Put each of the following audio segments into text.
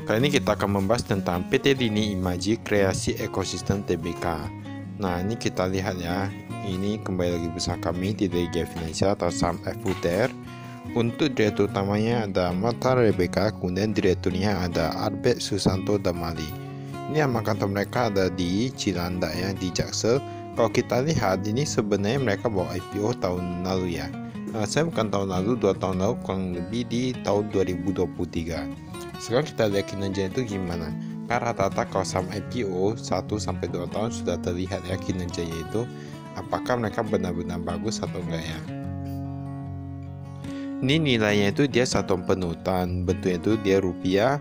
Kali ini kita akan membahas tentang PT Lini Imaji Kreasi Ekosistem Tbk. Nah, ini kita lihat ya. Ini kembali lagi bersama kami di Liga Finansial atau saham FUTR. Untuk direktur utamanya ada Mata Rebecca, kemudian direkturnya ada Arbet Susanto Damali. Ini nama kantor mereka ada di Cilandak ya, di Jaksel. Kalau kita lihat ini sebenarnya mereka bawa IPO tahun lalu ya. Saya bukan tahun lalu, 2 tahun lalu, kurang lebih di tahun 2023. Sekarang kita lihat kinerja itu gimana. Karena rata-rata kalau saham IPO 1-2 tahun sudah terlihat ya kinerjanya itu, apakah mereka benar-benar bagus atau enggak ya. Ini nilainya itu dia satuan penutan, bentuknya itu dia rupiah.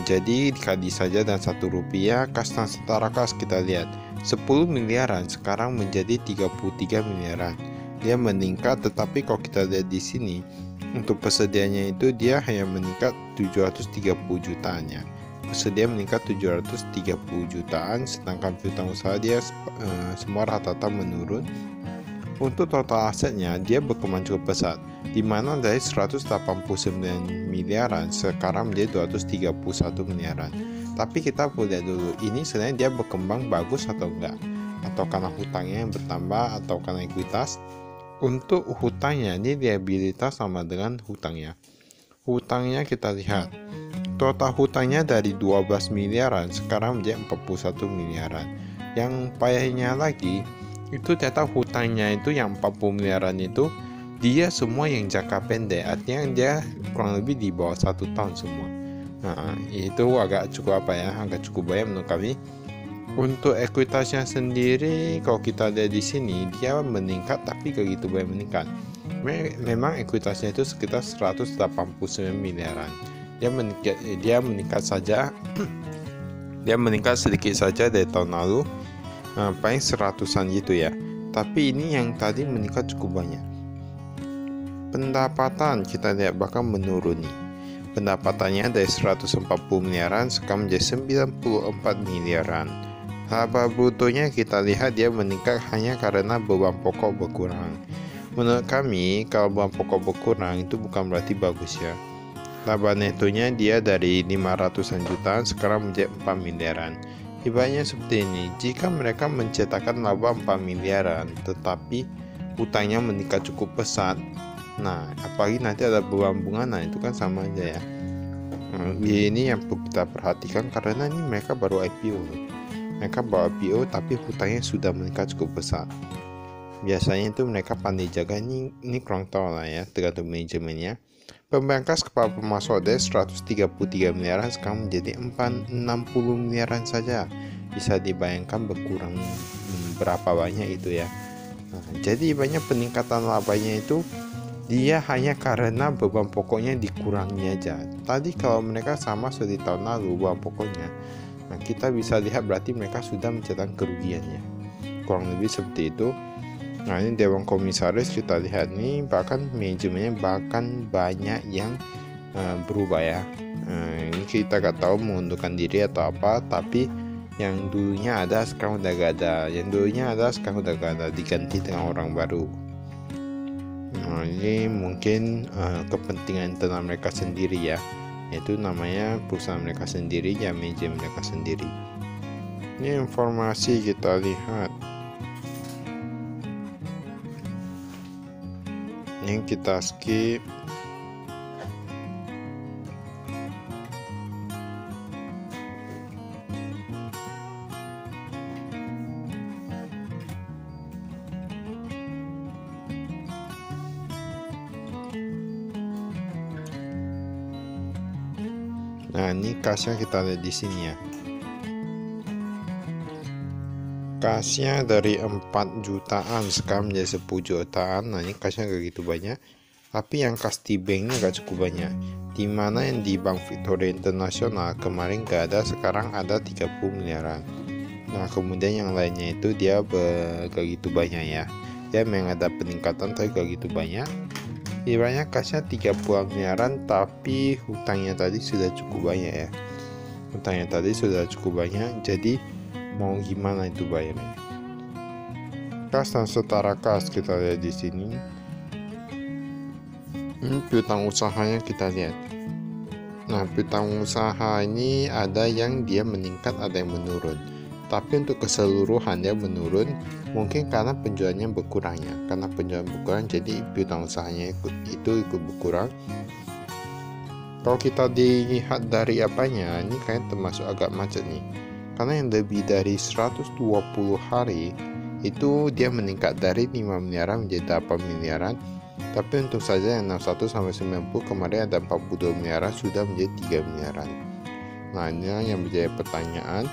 Jadi dikali saja dan 1 rupiah, kas dan setara kas kita lihat 10 miliaran sekarang menjadi 33 miliaran. Dia meningkat, tetapi kalau kita lihat di sini untuk persediaannya itu dia hanya meningkat 730 jutaan ya. Persedia meningkat 730 jutaan, sedangkan piutang usaha dia semua rata-rata menurun. Untuk total asetnya dia berkembang cukup pesat, di mana dari 189 miliaran sekarang menjadi 231 miliaran. Tapi kita lihat dulu, ini sebenarnya dia berkembang bagus atau enggak, atau karena hutangnya yang bertambah atau karena ekuitas. Untuk hutangnya ini liabilitas sama dengan hutangnya. Hutangnya kita lihat, total hutangnya dari 12 miliaran sekarang menjadi 41 miliaran. Yang payahnya lagi itu ternyata hutangnya itu yang 40 miliaran itu dia semua yang jangka pendek, artinya dia kurang lebih di bawah 1 tahun semua. Nah, itu agak cukup agak cukup banyak menurut kami. Untuk ekuitasnya sendiri kalau kita lihat di sini dia meningkat, tapi gak gitu banyak meningkat. Memang ekuitasnya itu sekitar 189 miliaran. Dia meningkat saja dia meningkat sedikit saja dari tahun lalu, paling 100-an gitu ya. Tapi ini yang tadi meningkat cukup banyak. Pendapatan kita lihat bahkan menurun nih. Pendapatannya dari 140 miliaran sekarang menjadi 94 miliaran. Laba brutonya kita lihat dia meningkat hanya karena beban pokok berkurang. Menurut kami kalau beban pokok berkurang itu bukan berarti bagus ya. Laba netonya dia dari 500-an jutaan sekarang menjadi 4 miliaran. Ibaratnya seperti ini, jika mereka mencetakkan laba 4 miliaran tetapi utangnya meningkat cukup pesat, nah apalagi nanti ada beban bunga, nah itu kan sama aja ya. Ini yang perlu kita perhatikan karena ini mereka baru IPO. Mereka bawa IPO tapi hutangnya sudah meningkat cukup besar. Biasanya itu mereka pandai jaga, ini kurang tahu lah ya, tergantung manajemennya. Pembangkas kepala pemasok dari 133 miliaran sekarang menjadi 60 miliaran saja. Bisa dibayangkan berkurang berapa banyak itu ya. Nah, jadi banyak peningkatan labanya itu dia hanya karena beban pokoknya dikurangi aja. Tadi kalau mereka sama seperti tahun lalu beban pokoknya, nah kita bisa lihat berarti mereka sudah mencetak kerugiannya. Kurang lebih seperti itu. Nah ini Dewan Komisaris kita lihat nih, bahkan manajemennya bahkan banyak yang berubah ya. Ini kita gak tahu mengundurkan diri atau apa, tapi yang dulunya ada sekarang udah gak ada, yang dulunya ada sekarang udah gak ada, diganti dengan orang baru. Nah ini mungkin kepentingan internal mereka sendiri ya, yaitu namanya perusahaan mereka sendiri ya, manajemen mereka sendiri. Ini informasi kita lihat. Ini kita skip. Nah ini kasnya kita lihat di sini ya. Kasnya dari 4 jutaan sekarang menjadi 10 jutaan. Nah ini kasnya gak gitu banyak, tapi yang kas di banknya gak cukup banyak, dimana yang di Bank Victoria Internasional kemarin gak ada, sekarang ada 30 miliaran. Nah kemudian yang lainnya itu dia gak gitu banyak ya. Dia memang ada peningkatan tapi gak gitu banyak. Ibaratnya kasnya 30 miliaran tapi hutangnya tadi sudah cukup banyak ya. Hutangnya tadi sudah cukup banyak, jadi mau gimana itu bayarnya. Kas dan setara kas kita lihat di sini. Ini piutang usahanya kita lihat. Nah, piutang usaha ini ada yang dia meningkat, ada yang menurun. Tapi untuk keseluruhan dia menurun, mungkin karena penjualannya berkurangnya. Karena penjualan berkurang, jadi piutang usahanya itu ikut berkurang. Kalau kita dilihat dari apanya, ini kayak termasuk agak macet nih. Karena yang lebih dari 120 hari itu dia meningkat dari 5 miliaran menjadi 8 miliaran. Tapi untuk saja yang 61 sampai 90 kemarin ada 42 miliaran sudah menjadi 3 miliaran. Nah, ini yang menjadi pertanyaan,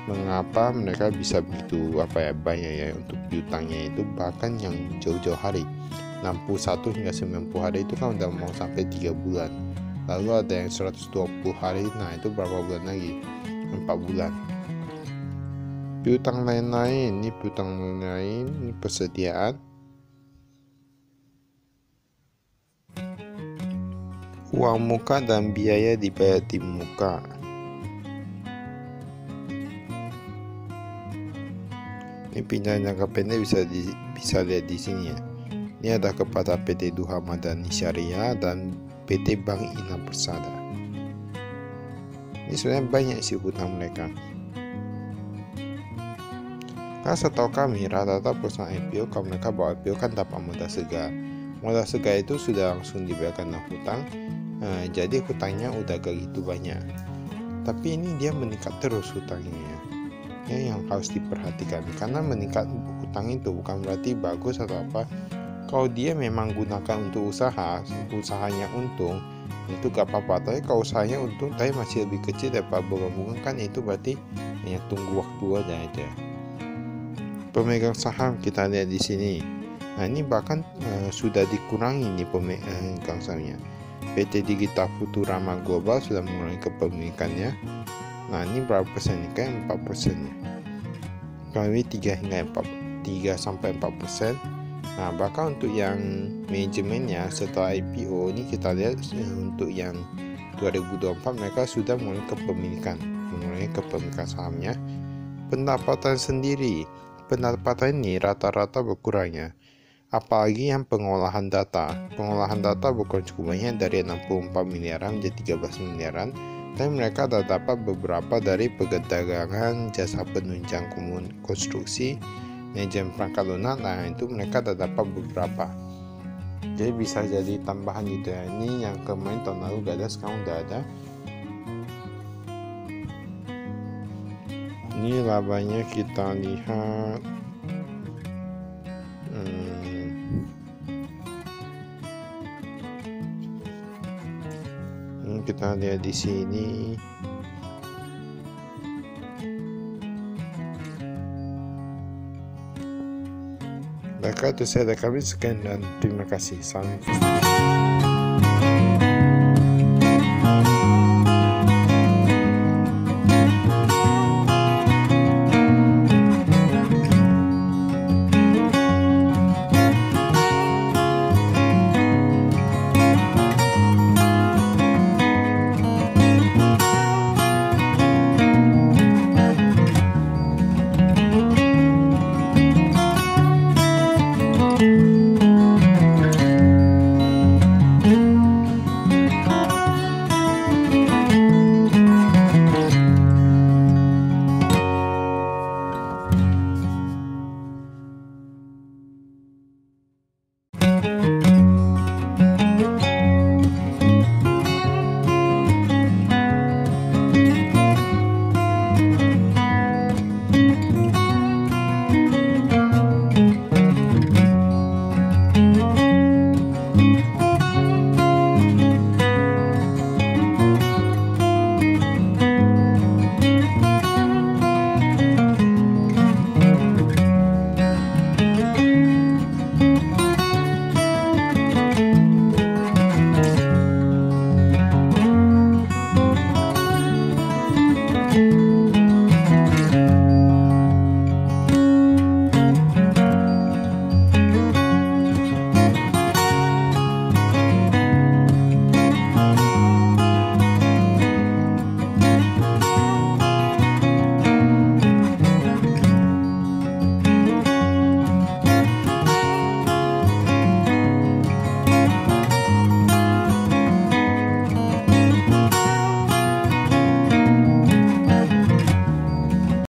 mengapa mereka bisa begitu banyak ya untuk piutangnya itu, bahkan yang jauh-jauh hari 61 hingga 90 hari itu kan udah mau sampai 3 bulan. Lalu ada yang 120 hari, nah itu berapa bulan lagi? 4 bulan. Piutang lain-lain, ini persediaan. Uang muka dan biaya dibayar di muka. Ini pinjaman jangka pendek bisa lihat di sini ya. Ini ada kepada PT Duha Madani Syariah dan PT Bank Ina Persada. Ini sebenarnya banyak sih hutang mereka. Karena setahu kami rata-rata perusahaan IPO, kalau mereka bawa IPO kan dapat modal segar. Modal segar itu sudah langsung dibayarkan hutang. Jadi hutangnya udah gak gitu banyak. Tapi ini dia meningkat terus hutangnya. Ya, yang harus diperhatikan, karena meningkat hutang itu bukan berarti bagus atau apa. Kalau dia memang gunakan untuk usahanya untung, itu gak apa-apa. Tapi kalau usahanya untung tapi masih lebih kecil daripada bunga kan, itu berarti hanya tunggu waktu aja. Pemegang saham kita lihat di sini. Nah, ini bahkan sudah dikurangi nih pemegang sahamnya. PT Digital Futurama Global sudah mengurangi kepemilikannya. Nah, ini berapa persen nih? Kayak 4% ya. Kalau ini 3 sampai 4%. Nah, bahkan untuk yang manajemennya setelah IPO ini kita lihat untuk yang 2024 mereka sudah mengurangi kepemilikan sahamnya. Pendapatan ini rata-rata berkurangnya. Apalagi yang pengolahan data bukan cukup banyak, dari 64 miliaran menjadi 13 miliaran. Tapi mereka ada dapat beberapa dari perdagangan, jasa penunjang konstruksi, manajemen perangkat lunak. Nah, itu mereka ada dapat beberapa. Jadi bisa jadi tambahan gitu ya. Ini yang kemarin tahun lalu gak ada, sekarang udah ada. Ini labanya kita lihat. Kita lihat di sini. Baiklah, itu saya dari kami. Sekian dan terima kasih. Salam.